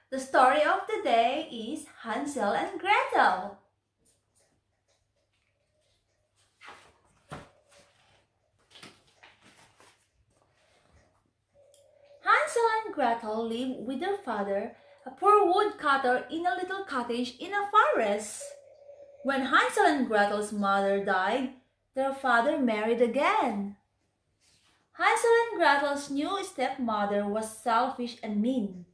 The story of the day is Hansel and Gretel. Hansel and Gretel live with their father, a poor woodcutter, in a little cottage in a forest. When Hansel and Gretel's mother died, their father married again. Hansel and Gretel's new stepmother was selfish and mean,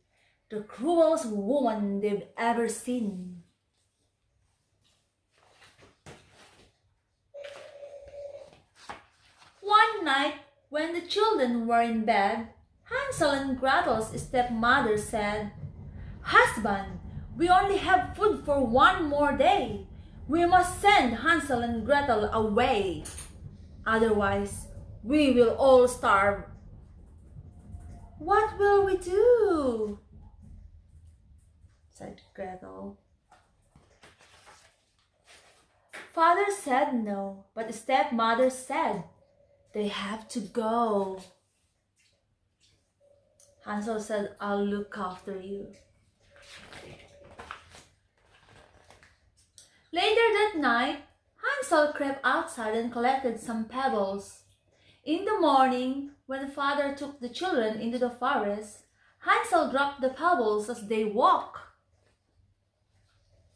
the cruelest woman they've ever seen. One night, when the children were in bed, Hansel and Gretel's stepmother said, "Husband, we only have food for one more day. We must send Hansel and Gretel away. Otherwise, we will all starve." "What will we do?" said Gretel. Father said no, but the stepmother said, "They have to go." Hansel said, "I'll look after you." Later that night, Hansel crept outside and collected some pebbles. In the morning, when father took the children into the forest, Hansel dropped the pebbles as they walked.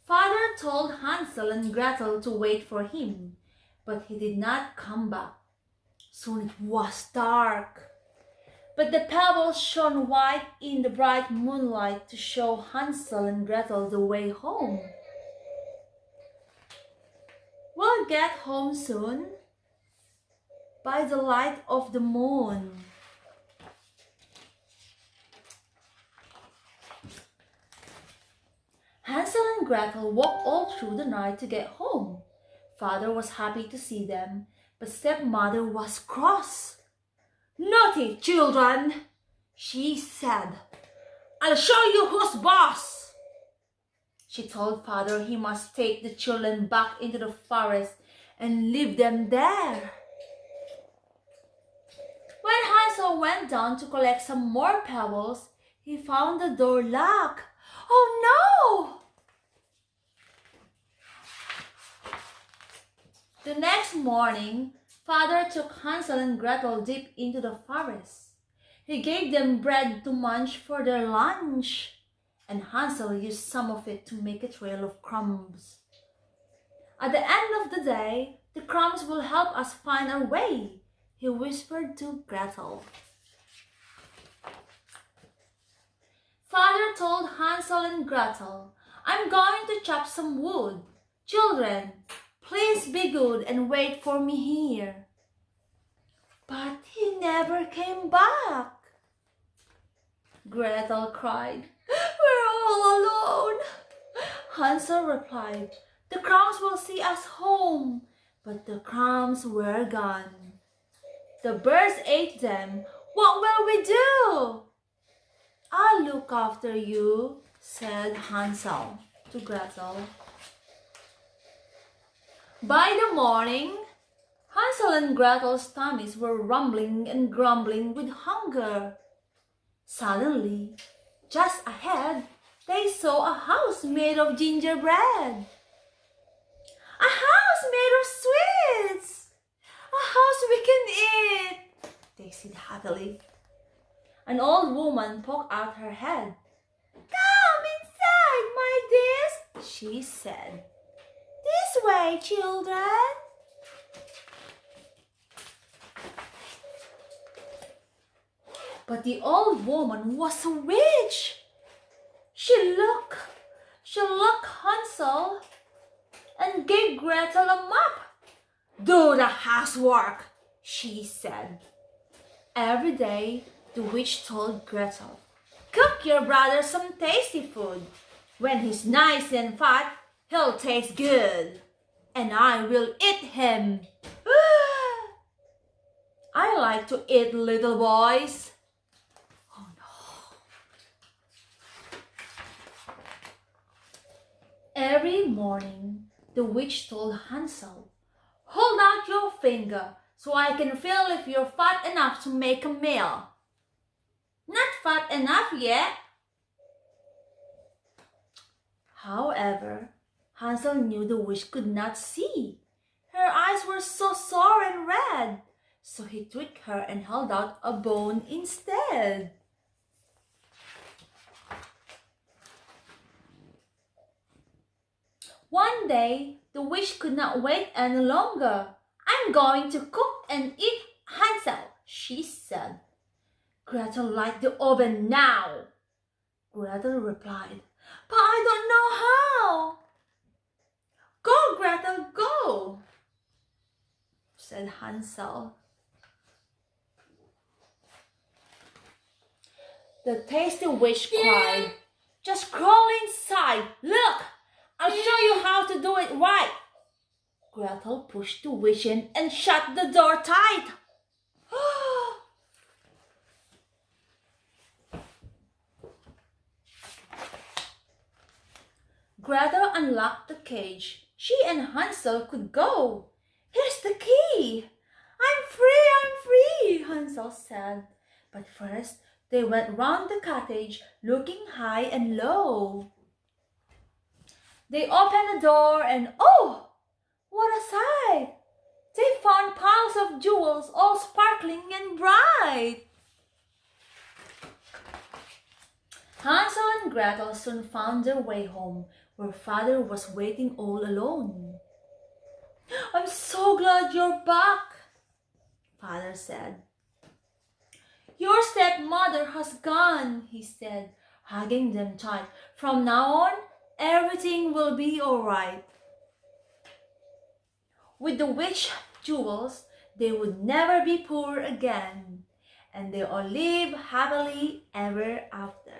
Father told Hansel and Gretel to wait for him, but he did not come back. Soon it was dark, but the pebbles shone white in the bright moonlight to show Hansel and Gretel the way home. "We'll get home soon, by the light of the moon." Hansel and Gretel walked all through the night to get home. Father was happy to see them, but stepmother was cross. "Naughty children," she said. "I'll show you who's boss." She told father he must take the children back into the forest and leave them there. When Hansel went down to collect some more pebbles, he found the door locked. "Oh no!" The next morning, father took Hansel and Gretel deep into the forest. He gave them bread to munch for their lunch, and Hansel used some of it to make a trail of crumbs. "At the end of the day, the crumbs will help us find our way," he whispered to Gretel. Father told Hansel and Gretel, "I'm going to chop some wood. Children, please be good and wait for me here." But he never came back. Gretel cried, "We're all alone." Hansel replied, "The crumbs will see us home." But the crumbs were gone. "The birds ate them. What will we do?" "I'll look after you," said Hansel to Gretel. By the morning, Hansel and Gretel's tummies were rumbling and grumbling with hunger. Suddenly, just ahead, they saw a house made of gingerbread. "A house made of sweets! A house we can eat!" they said happily. An old woman poked out her head. "Come inside, my dears," she said. "This way, children." But the old woman was a witch. She looked Hansel and gave Gretel a mop. "Do the housework," she said. Every day, the witch told Gretel, "Cook your brother some tasty food. When he's nice and fat, he'll taste good, and I will eat him." "I like to eat little boys." Oh no. Every morning, the witch told Hansel, "Hold out your finger so I can feel if you're fat enough to make a meal." "Not fat enough yet." However, Hansel knew the witch could not see. Her eyes were so sore and red, so he tricked her and held out a bone instead. One day, the witch could not wait any longer. "I'm going to cook and eat Hansel," she said. "Gretel, light the oven now." Gretel replied, "But I don't know how." "Go, Gretel, go," said Hansel. The tasty witch cried, "Just crawl inside. Look, I'll show you how to do it right." Gretel pushed the witch in and shut the door tight. Gretel unlocked the cage. She and Hansel could go. "Here's the key." I'm free, Hansel said. But first, they went round the cottage, looking high and low. They opened the door and oh, what a sight! They found piles of jewels all sparkling and bright. Hansel and Gretel soon found their way home, where Father was waiting all alone. "I'm so glad you're back," Father said. "Your stepmother has gone," he said, hugging them tight. "From now on, everything will be all right." With the witch jewels, they would never be poor again, and they all live happily ever after.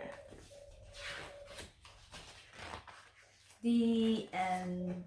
The end.